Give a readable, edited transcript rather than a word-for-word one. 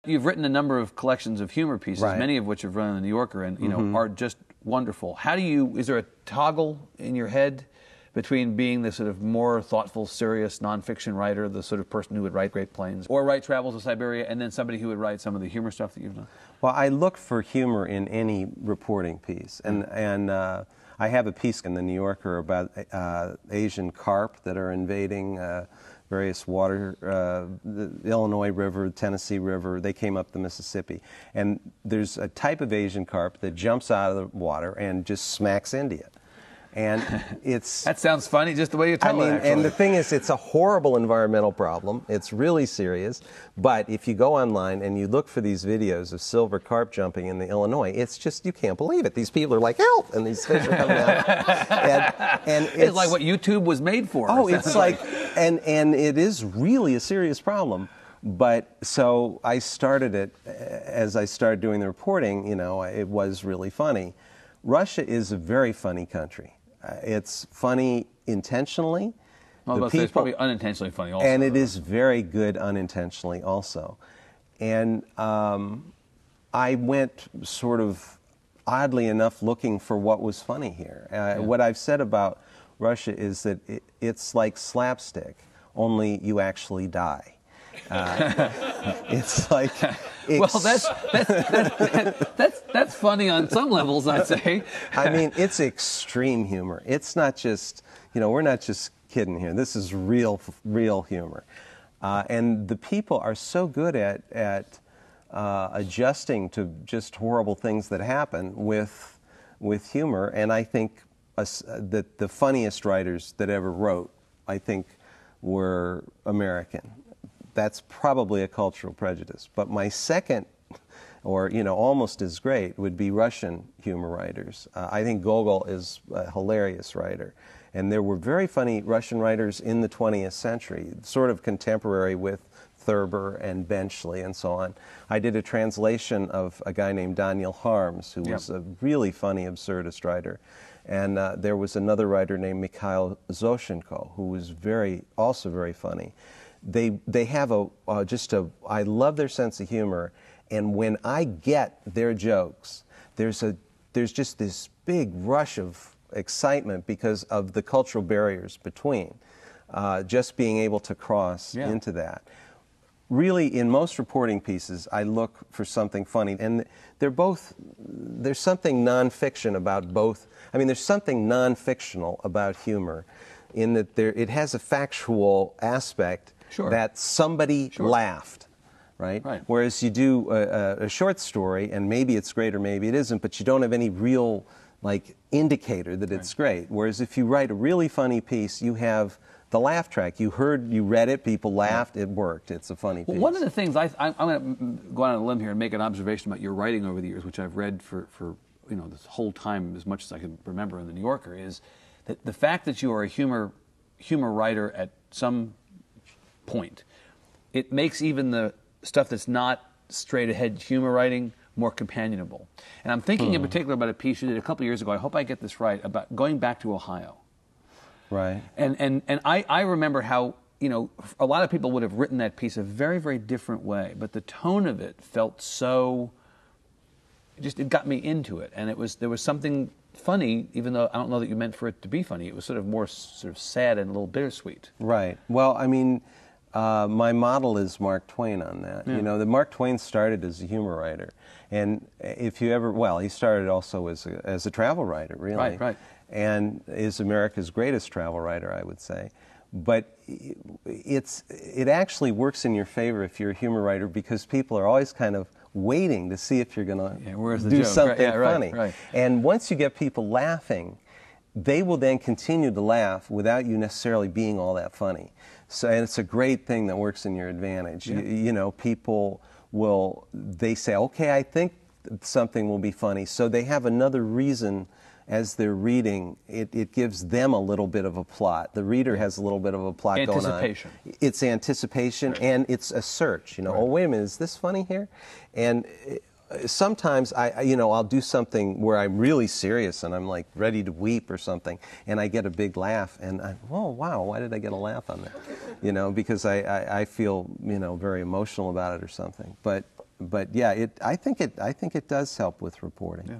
You've written a number of collections of humor pieces, Right. many of which have run in the New Yorker, and are just wonderful. How do you? Is there a toggle in your head between being the sort of more thoughtful, serious nonfiction writer, the sort of person who would write Great Plains, or write Travels to Siberia, and then somebody who would write some of the humor stuff that you've done? Well, I look for humor in any reporting piece, and I have a piece in the New Yorker about Asian carp that are invading various water, the Illinois River, Tennessee River. They came up the Mississippi, and there's a type of Asian carp that jumps out of the water and just smacks into it. And it's... That sounds funny, just the way you tell it, actually. And the thing is, it's a horrible environmental problem. It's really serious. But if you go online and you look for these videos of silver carp jumping in the Illinois, it's just, you can't believe it. These people are like, help! And these fish are coming out. And it's like what YouTube was made for. Oh, it's like, and it is really a serious problem. But so I started it, as I started doing the reporting, it was really funny. Russia is a very funny country. It's funny intentionally. Well, it's probably unintentionally funny also. And it is very good unintentionally also. And I went sort of, oddly enough, looking for what was funny here. What I've said about Russia is that it's like slapstick, only you actually die. It's like... Well, that's funny on some levels, I'd say. I mean, it's extreme humor. It's not just, we're not just kidding here. This is real humor. And the people are so good at adjusting to just horrible things that happen with humor. And I think that the funniest writers that ever wrote, I think, were American. That's probably a cultural prejudice. But my second, or almost as great, would be Russian humor writers. I think Gogol is a hilarious writer. And there were very funny Russian writers in the 20th century, sort of contemporary with Thurber and Benchley and so on. I did a translation of a guy named Daniel Harms, who was a really funny absurdist writer. And there was another writer named Mikhail Zoshenko, who was also very funny. They have I love their sense of humor, and when I get their jokes, there's just this big rush of excitement because of the cultural barriers between, just being able to cross into that. Really, in most reporting pieces, I look for something funny, and there's something nonfiction about both. I mean, there's something non-fictional about humor in that it has a factual aspect. Sure. That somebody laughed, right? Whereas you do a short story, and maybe it's great or maybe it isn't, but you don't have any real indicator that it's great. Whereas if you write a really funny piece, you have the laugh track. You read it, people laughed, it worked. It's a funny piece. Well, one of the things I'm going to go out on a limb here and make an observation about your writing over the years, which I've read for this whole time as much as I can remember in the New Yorker, is that the fact that you are a humor writer at some point, it makes even the stuff that's not straight-ahead humor writing more companionable. And I'm thinking in particular about a piece you did a couple years ago, I hope I get this right, about going back to Ohio. Right. And I remember how, a lot of people would have written that piece a very, very different way, but the tone of it felt so, it got me into it. And there was something funny, even though I don't know that you meant for it to be funny. It was sort of more sort of sad and a little bittersweet. Right. Well, I mean, my model is Mark Twain on that. The Mark Twain started as a humor writer, and if you he started also as a travel writer, really. Right. And is America's greatest travel writer, I would say. But it actually works in your favor if you're a humor writer, because people are always kind of waiting to see if you're going to do something funny. Right. And once you get people laughing, they will then continue to laugh without you necessarily being all that funny. So, and it's a great thing that works in your advantage. People they say, okay, I think something will be funny. So they have another reason as they're reading. It gives them a little bit of a plot. The reader has a little bit of a plot going on. Anticipation. It's anticipation, and it's a search. Oh, wait a minute, is this funny here? And sometimes I'll do something where I'm really serious and I'm like ready to weep or something, and I get a big laugh, and oh wow, why did I get a laugh on that? Because I feel very emotional about it or something. But But yeah, I think it does help with reporting. Yeah.